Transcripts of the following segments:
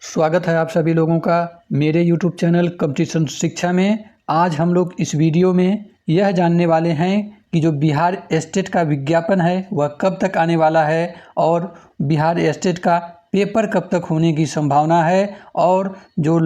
स्वागत है आप सभी लोगों का मेरे YouTube चैनल कंपटीशन शिक्षा में। आज हम लोग इस वीडियो में यह जानने वाले हैं कि जो बिहार स्टेट का विज्ञापन है वह कब तक आने वाला है और बिहार स्टेट का पेपर कब तक होने की संभावना है। और जो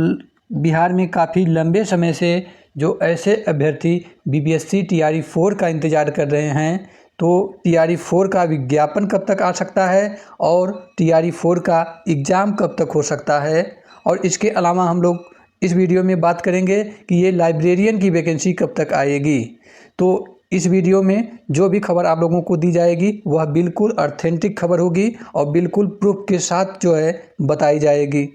बिहार में काफ़ी लंबे समय से जो ऐसे अभ्यर्थी BPSC TRE 4 का इंतज़ार कर रहे हैं, तो TRE 4 का विज्ञापन कब तक आ सकता है और TRE 4 का एग्ज़ाम कब तक हो सकता है। और इसके अलावा हम लोग इस वीडियो में बात करेंगे कि ये लाइब्रेरियन की वैकेंसी कब तक आएगी। तो इस वीडियो में जो भी खबर आप लोगों को दी जाएगी वह बिल्कुल ऑथेंटिक खबर होगी और बिल्कुल प्रूफ के साथ जो है बताई जाएगी।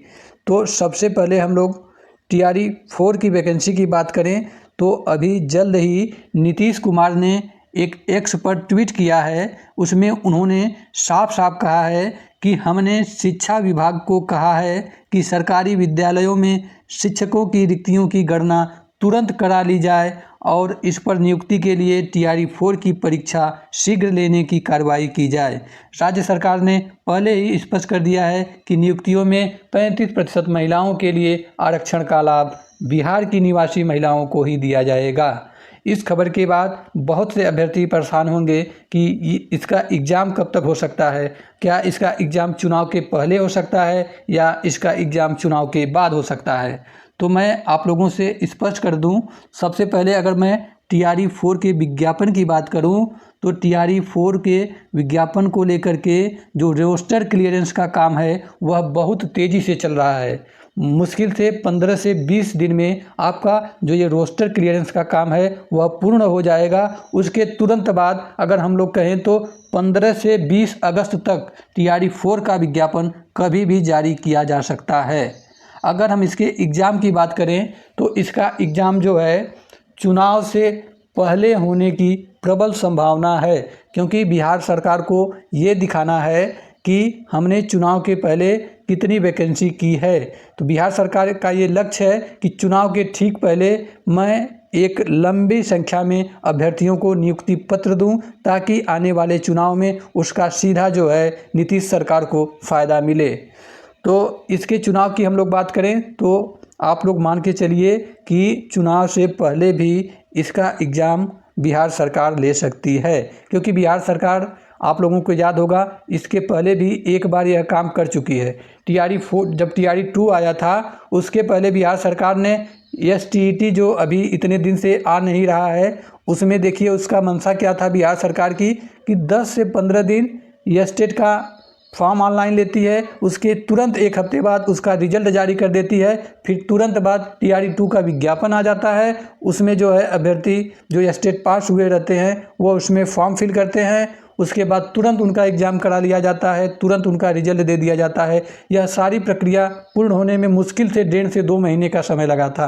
तो सबसे पहले हम लोग TRE 4 की वैकेंसी की बात करें तो अभी जल्द ही नीतीश कुमार ने एक X पर ट्वीट किया है। उसमें उन्होंने साफ साफ कहा है कि हमने शिक्षा विभाग को कहा है कि सरकारी विद्यालयों में शिक्षकों की रिक्तियों की गणना तुरंत करा ली जाए और इस पर नियुक्ति के लिए TRE 4 की परीक्षा शीघ्र लेने की कार्रवाई की जाए। राज्य सरकार ने पहले ही स्पष्ट कर दिया है कि नियुक्तियों में 35% महिलाओं के लिए आरक्षण का लाभ बिहार की निवासी महिलाओं को ही दिया जाएगा। इस खबर के बाद बहुत से अभ्यर्थी परेशान होंगे कि इसका एग्ज़ाम कब तक हो सकता है। क्या इसका एग्ज़ाम चुनाव के पहले हो सकता है या इसका एग्ज़ाम चुनाव के बाद हो सकता है। तो मैं आप लोगों से स्पष्ट कर दूं, सबसे पहले अगर मैं TRE 4 के विज्ञापन की बात करूं तो TRE 4 के विज्ञापन को लेकर के जो रोस्टर क्लियरेंस का काम है वह बहुत तेज़ी से चल रहा है। मुश्किल से 15 से 20 दिन में आपका जो ये रोस्टर क्लियरेंस का काम है वह पूर्ण हो जाएगा। उसके तुरंत बाद अगर हम लोग कहें तो 15 से 20 अगस्त तक TRE 4 का विज्ञापन कभी भी जारी किया जा सकता है। अगर हम इसके एग्ज़ाम की बात करें तो इसका एग्ज़ाम जो है चुनाव से पहले होने की प्रबल संभावना है, क्योंकि बिहार सरकार को ये दिखाना है कि हमने चुनाव के पहले कितनी वैकेंसी की है। तो बिहार सरकार का ये लक्ष्य है कि चुनाव के ठीक पहले मैं एक लंबी संख्या में अभ्यर्थियों को नियुक्ति पत्र दूं ताकि आने वाले चुनाव में उसका सीधा जो है नीतीश सरकार को फ़ायदा मिले। तो इसके चुनाव की हम लोग बात करें तो आप लोग मान के चलिए कि चुनाव से पहले भी इसका एग्ज़ाम बिहार सरकार ले सकती है, क्योंकि बिहार सरकार आप लोगों को याद होगा इसके पहले भी एक बार यह काम कर चुकी है। TRE 4 जब TRE 2 आया था उसके पहले बिहार सरकार ने STET जो अभी इतने दिन से आ नहीं रहा है उसमें देखिए उसका मंशा क्या था बिहार सरकार की कि 10 से 15 दिन STET का फॉर्म ऑनलाइन लेती है, उसके तुरंत एक हफ्ते बाद उसका रिजल्ट जारी कर देती है, फिर तुरंत बाद TRE 2 का विज्ञापन आ जाता है। उसमें जो है अभ्यर्थी जो स्टेट पास हुए रहते हैं वो उसमें फॉर्म फिल करते हैं, उसके बाद तुरंत उनका एग्ज़ाम करा लिया जाता है, तुरंत उनका रिजल्ट दे दिया जाता है। यह सारी प्रक्रिया पूर्ण होने में मुश्किल से 1.5 से 2 महीने का समय लगा था।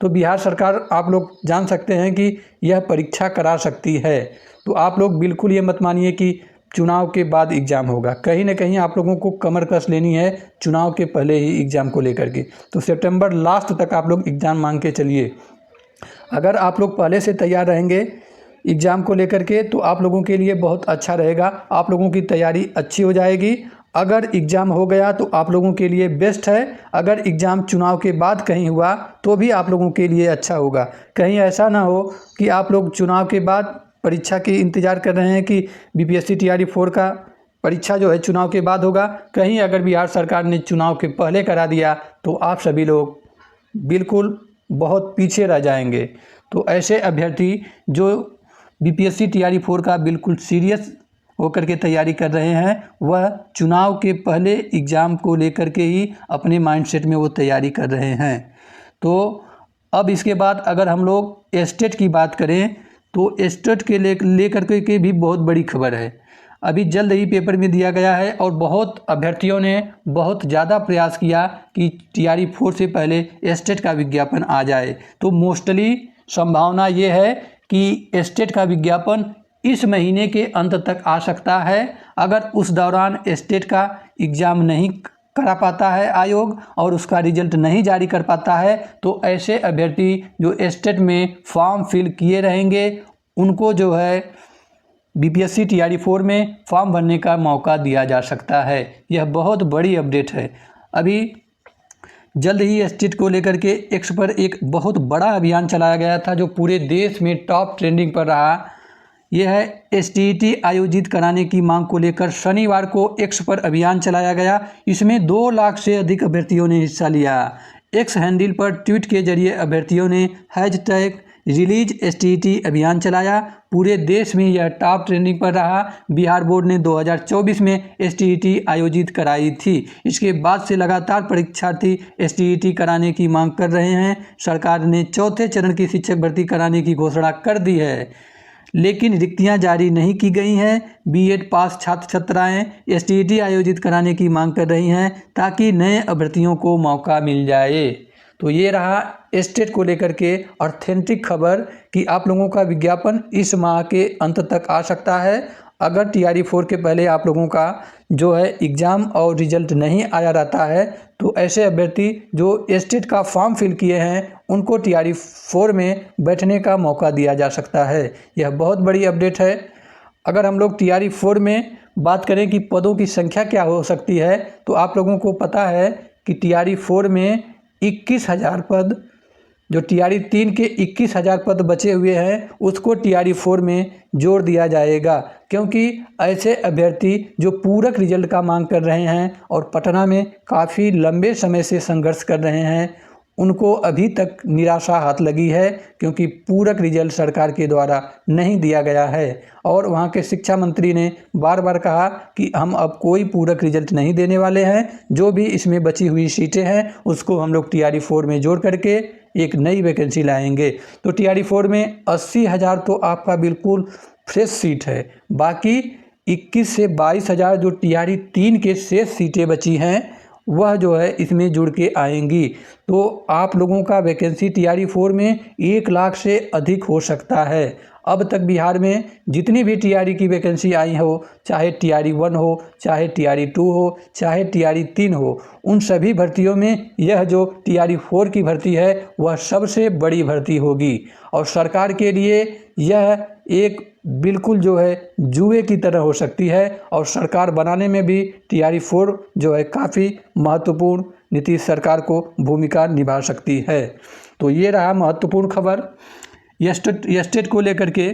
तो बिहार सरकार आप लोग जान सकते हैं कि यह परीक्षा करा सकती है। तो आप लोग बिल्कुल ये मत मानिए कि चुनाव के बाद एग्ज़ाम होगा। कहीं ना कहीं आप लोगों को कमर कस लेनी है चुनाव के पहले ही एग्ज़ाम को लेकर के। तो सितंबर लास्ट तक आप लोग एग्ज़ाम मांग के चलिए। अगर आप लोग पहले से तैयार रहेंगे एग्ज़ाम को लेकर के तो आप लोगों के लिए बहुत अच्छा रहेगा, आप लोगों की तैयारी अच्छी हो जाएगी। अगर एग्ज़ाम हो गया तो आप लोगों के लिए बेस्ट है, अगर एग्ज़ाम चुनाव के बाद कहीं हुआ तो भी आप लोगों के लिए अच्छा होगा। कहीं ऐसा ना हो कि आप लोग चुनाव के बाद परीक्षा की इंतज़ार कर रहे हैं कि BPSC TRE 4 का परीक्षा जो है चुनाव के बाद होगा, कहीं अगर बिहार सरकार ने चुनाव के पहले करा दिया तो आप सभी लोग बिल्कुल बहुत पीछे रह जाएंगे। तो ऐसे अभ्यर्थी जो BPSC TRE 4 का बिल्कुल सीरियस होकर के तैयारी कर रहे हैं वह चुनाव के पहले एग्ज़ाम को लेकर के ही अपने माइंडसेट में वो तैयारी कर रहे हैं। तो अब इसके बाद अगर हम लोग स्टेट की बात करें तो स्टेट के लेकर के भी बहुत बड़ी खबर है। अभी जल्द ही पेपर में दिया गया है और बहुत अभ्यर्थियों ने बहुत ज़्यादा प्रयास किया कि TRE 4 से पहले स्टेट का विज्ञापन आ जाए। तो मोस्टली संभावना ये है कि स्टेट का विज्ञापन इस महीने के अंत तक आ सकता है। अगर उस दौरान स्टेट का एग्ज़ाम नहीं करा पाता है आयोग और उसका रिजल्ट नहीं जारी कर पाता है तो ऐसे अभ्यर्थी जो स्टेट में फॉर्म फिल किए रहेंगे उनको जो है BPSC TRE 4 में फॉर्म भरने का मौका दिया जा सकता है। यह बहुत बड़ी अपडेट है। अभी जल्द ही एस्टेट को लेकर के एक्स पर एक बहुत बड़ा अभियान चलाया गया था जो पूरे देश में टॉप ट्रेंडिंग पर रहा। यह है एसटीईटी आयोजित कराने की मांग को लेकर शनिवार को एक्स पर अभियान चलाया गया। इसमें 2 लाख से अधिक अभ्यर्थियों ने हिस्सा लिया। एक्स हैंडल पर ट्वीट के जरिए अभ्यर्थियों ने हैशटैग रिलीज एसटीईटी अभियान चलाया। पूरे देश में यह टॉप ट्रेंडिंग पर रहा। बिहार बोर्ड ने 2024 में एसटीईटी आयोजित कराई थी। इसके बाद से लगातार परीक्षार्थी एसटीईटी कराने की मांग कर रहे हैं। सरकार ने चौथे चरण की शिक्षक भर्ती कराने की घोषणा कर दी है, लेकिन रिक्तियां जारी नहीं की गई हैं। बीएड पास छात्र छात्राएं एसटीईटी आयोजित कराने की मांग कर रही हैं ताकि नए अभ्यर्थियों को मौका मिल जाए। तो ये रहा एस्टेट को लेकर के ऑथेंटिक खबर कि आप लोगों का विज्ञापन इस माह के अंत तक आ सकता है। अगर TRE 4 के पहले आप लोगों का जो है एग्ज़ाम और रिजल्ट नहीं आया रहता है तो ऐसे अभ्यर्थी जो एस्टेट का फॉर्म फिल किए हैं उनको TRE 4 में बैठने का मौका दिया जा सकता है। यह बहुत बड़ी अपडेट है। अगर हम लोग TRE 4 में बात करें कि पदों की संख्या क्या हो सकती है तो आप लोगों को पता है कि TRE 4 में 21,000 पद, जो TRE 3 के 21,000 पद बचे हुए हैं उसको TRE 4 में जोड़ दिया जाएगा, क्योंकि ऐसे अभ्यर्थी जो पूरक रिजल्ट का मांग कर रहे हैं और पटना में काफ़ी लंबे समय से संघर्ष कर रहे हैं उनको अभी तक निराशा हाथ लगी है, क्योंकि पूरक रिजल्ट सरकार के द्वारा नहीं दिया गया है। और वहाँ के शिक्षा मंत्री ने बार बार कहा कि हम अब कोई पूरक रिजल्ट नहीं देने वाले हैं, जो भी इसमें बची हुई सीटें हैं उसको हम लोग TRE 4 में जोड़ करके एक नई वैकेंसी लाएंगे। तो TRE 4 में 80,000 तो आपका बिल्कुल फ्रेश सीट है। बाकी 21 से 22,000 जो TRE 3 के शेष सीटें बची हैं वह जो है इसमें जुड़ के आएंगी। तो आप लोगों का वैकेंसी TRE 4 में 1 लाख से अधिक हो सकता है। अब तक बिहार में जितनी भी TRE की वैकेंसी आई हो, चाहे TRE 1 हो, चाहे TRE 2 हो, चाहे TRE 3 हो, उन सभी भर्तियों में यह जो TRE 4 की भर्ती है वह सबसे बड़ी भर्ती होगी। और सरकार के लिए यह एक बिल्कुल जो है जुए की तरह हो सकती है और सरकार बनाने में भी TRE 4 जो है काफ़ी महत्वपूर्ण नीतीश सरकार को भूमिका निभा सकती है। तो ये रहा महत्वपूर्ण खबर एस्टेट को लेकर के।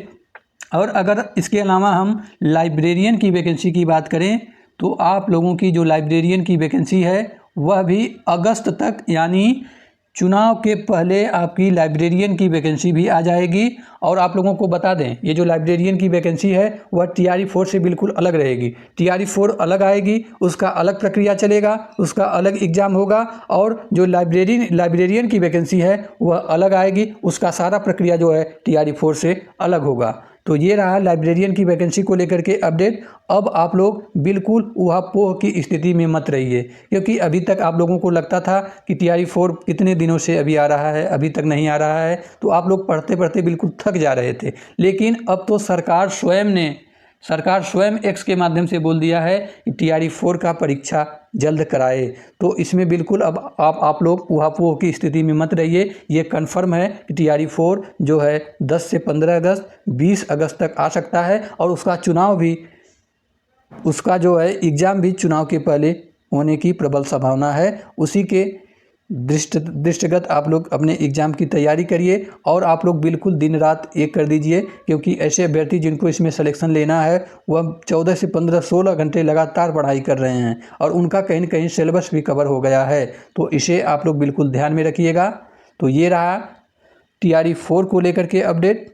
और अगर इसके अलावा हम लाइब्रेरियन की वैकेंसी की बात करें तो आप लोगों की जो लाइब्रेरियन की वैकेंसी है वह भी अगस्त तक, यानी चुनाव के पहले आपकी लाइब्रेरियन की वैकेंसी भी आ जाएगी। और आप लोगों को बता दें ये जो लाइब्रेरियन की वैकेंसी है वह TRE 4 से बिल्कुल अलग रहेगी। TRE 4 अलग आएगी, उसका अलग प्रक्रिया चलेगा, उसका अलग एग्ज़ाम होगा। और जो लाइब्रेरियन की वैकेंसी है वह अलग आएगी, उसका सारा प्रक्रिया जो है TRE 4 से अलग होगा। तो ये रहा लाइब्रेरियन की वैकेंसी को लेकर के अपडेट। अब आप लोग बिल्कुल ऊहापोह की स्थिति में मत रहिए, क्योंकि अभी तक आप लोगों को लगता था कि TRE 4 कितने दिनों से अभी आ रहा है, अभी तक नहीं आ रहा है, तो आप लोग पढ़ते पढ़ते बिल्कुल थक जा रहे थे। लेकिन अब तो सरकार स्वयं एक्स के माध्यम से बोल दिया है कि TRE 4 का परीक्षा जल्द कराए। तो इसमें बिल्कुल अब आप लोग ऊहापोह की स्थिति में मत रहिए। ये कन्फर्म है कि TRE 4 जो है 10 से 15 अगस्त 20 अगस्त तक आ सकता है। और उसका चुनाव भी, उसका जो है एग्ज़ाम भी चुनाव के पहले होने की प्रबल संभावना है। उसी के दृष्टिगत आप लोग अपने एग्ज़ाम की तैयारी करिए और आप लोग बिल्कुल दिन रात एक कर दीजिए, क्योंकि ऐसे अभ्यर्थी जिनको इसमें सिलेक्शन लेना है वह 14 से 15 16 घंटे लगातार पढ़ाई कर रहे हैं और उनका कहीं न कहीं सिलेबस भी कवर हो गया है। तो इसे आप लोग बिल्कुल ध्यान में रखिएगा। तो ये रहा TRE 4 को लेकर के अपडेट,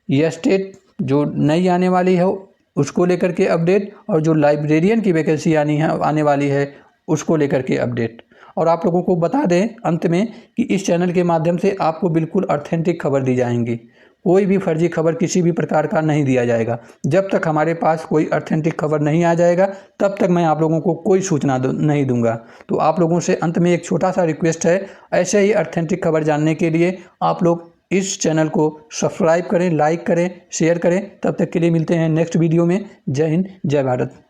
ये स्टेट जो नई आने वाली है उसको लेकर के अपडेट, और जो लाइब्रेरियन की वैकेंसी आने वाली है उसको लेकर के अपडेट। और आप लोगों को बता दें अंत में कि इस चैनल के माध्यम से आपको बिल्कुल ऑथेंटिक खबर दी जाएंगी। कोई भी फर्जी खबर किसी भी प्रकार का नहीं दिया जाएगा। जब तक हमारे पास कोई ऑथेंटिक खबर नहीं आ जाएगा तब तक मैं आप लोगों को कोई सूचना नहीं दूंगा। तो आप लोगों से अंत में एक छोटा सा रिक्वेस्ट है, ऐसे ही ऑथेंटिक खबर जानने के लिए आप लोग इस चैनल को सब्सक्राइब करें, लाइक करें, शेयर करें। तब तक के लिए मिलते हैं नेक्स्ट वीडियो में। जय हिंद, जय भारत।